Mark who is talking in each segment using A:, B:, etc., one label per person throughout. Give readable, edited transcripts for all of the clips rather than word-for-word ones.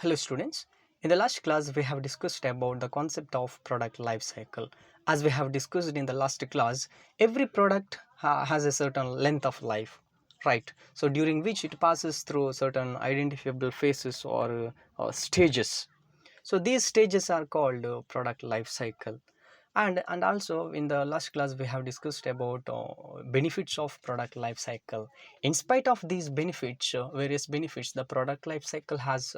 A: Hello students, in the last class we have discussed about the concept of product life cycle. As we have discussed in the last class, every product has a certain length of life, right? So during which it passes through certain identifiable phases or stages. So these stages are called product life cycle. And also in the last class we have discussed about benefits of product life cycle. In spite of these benefits, various benefits, the product life cycle has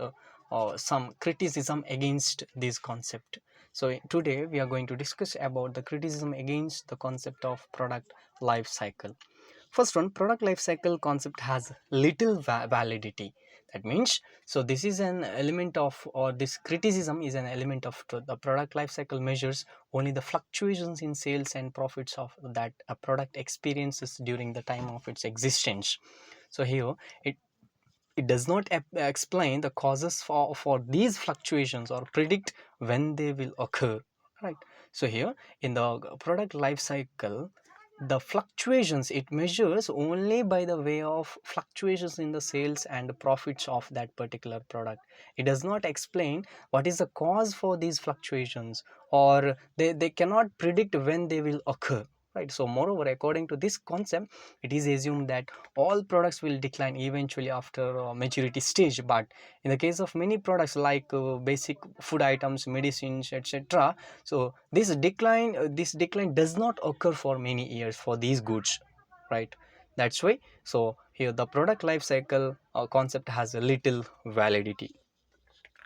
A: some criticism against this concept. So today we are going to discuss about the criticism against the concept of product life cycle. First one, product life cycle concept has little validity. That means, so this is an element of, or this criticism is an element of truth. The product life cycle measures only the fluctuations in sales and profits of that a product experiences during the time of its existence. So here it does not explain the causes for these fluctuations or predict when they will occur, right? So here in the product life cycle, the fluctuations it measures only by the way of fluctuations in the sales and profits of that particular product. It does not explain what is the cause for these fluctuations, or they cannot predict when they will occur, right? So moreover, according to this concept, it is assumed that all products will decline eventually after maturity stage. But in the case of many products like basic food items, medicines, etc., so this decline does not occur for many years for these goods, right? That's why, so here the product life cycle concept has a little validity.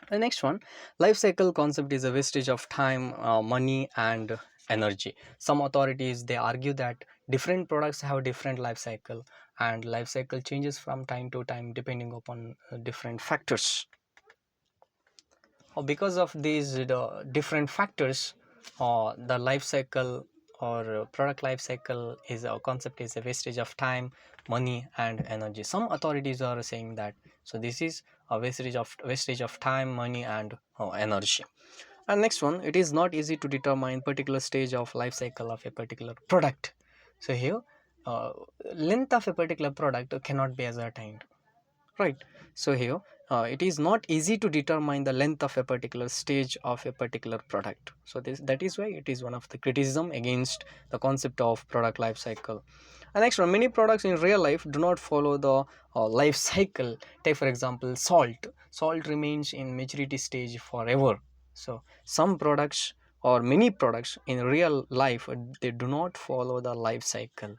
A: The next one, life cycle concept is a wastage of time, money and energy. Some authorities, they argue that different products have different life cycle, and life cycle changes from time to time depending upon different factors. Because of these different factors, the life cycle or product life cycle is a concept is a wastage of time, money and energy. Some authorities are saying that, so this is a wastage of time, money and energy. And next one, it is not easy to determine particular stage of life cycle of a particular product. So here uh, length of a particular product cannot be ascertained, right? So here it is not easy to determine the length of a particular stage of a particular product. So that is why it is one of the criticism against the concept of product life cycle. And next one, many products in real life do not follow the life cycle. Take for example salt remains in maturity stage forever. So some products or many products in real life, they do not follow the life cycle.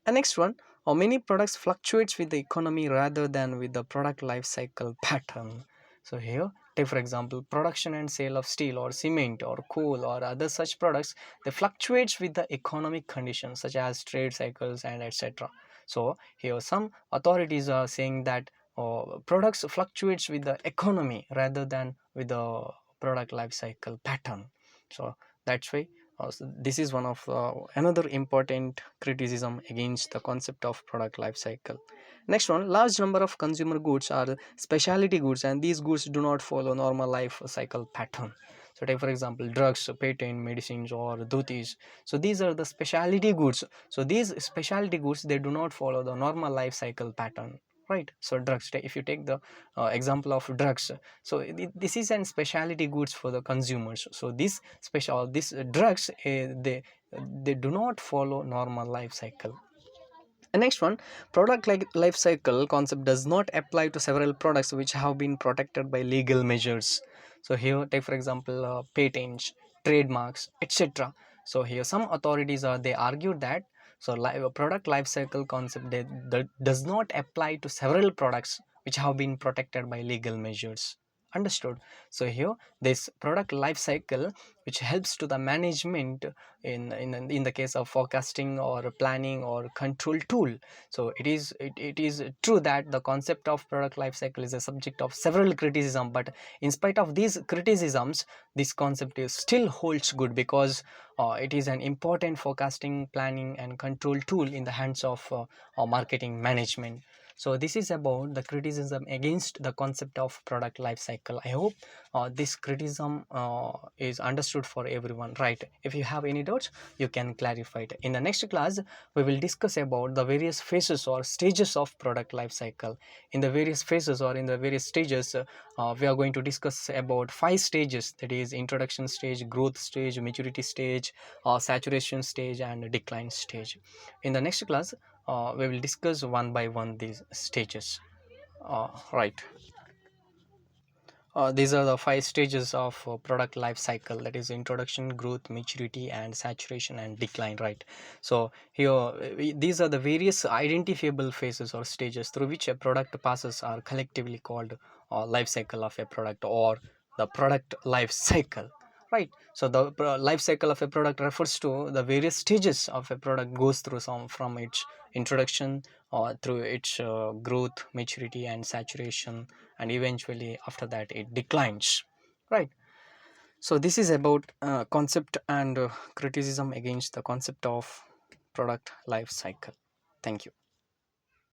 A: And next one, many products fluctuates with the economy rather than with the product life cycle pattern. So here, take for example, production and sale of steel or cement or coal or other such products, they fluctuates with the economic conditions such as trade cycles and etc. So here some authorities are saying that products fluctuates with the economy rather than with the product life cycle pattern. So that's why so this is one of another important criticism against the concept of product life cycle. Next one, large number of consumer goods are specialty goods, and these goods do not follow normal life cycle pattern. So take for example drugs, patent medicines or dhotis. So these are the specialty goods. So these specialty goods, they do not follow the normal life cycle pattern, right? So drugs, if you take the example of drugs, so this is an specialty goods for the consumers. So these drugs, they do not follow normal life cycle. The next one, product like life cycle concept does not apply to several products which have been protected by legal measures. So here take for example patents, trademarks, etc. So here some authorities are, they argue that, so product life cycle concept that does not apply to several products which have been protected by legal measures. Understood? So here this product life cycle, which helps to the management in the case of forecasting or planning or control tool. So it is true that the concept of product life cycle is a subject of several criticism, but in spite of these criticisms, this concept is still holds good because it is an important forecasting, planning and control tool in the hands of marketing management. So this is about the criticism against the concept of product life cycle. I hope this criticism is understood for everyone, right? If you have any doubts, you can clarify it. In the next class, we will discuss about the various phases or stages of product life cycle. In the various phases or in the various stages, we are going to discuss about 5 stages, that is introduction stage, growth stage, maturity stage, saturation stage, and decline stage. In the next class, we will discuss one by one these stages, right? These are the 5 stages of product life cycle, that is introduction, growth, maturity, and saturation and decline, right? So here these are the various identifiable phases or stages through which a product passes are collectively called life cycle of a product, or the product life cycle, right? So the life cycle of a product refers to the various stages of a product goes through, some from its introduction through its growth, maturity, and saturation, and eventually after that it declines, right? So this is about concept and criticism against the concept of product life cycle. Thank you.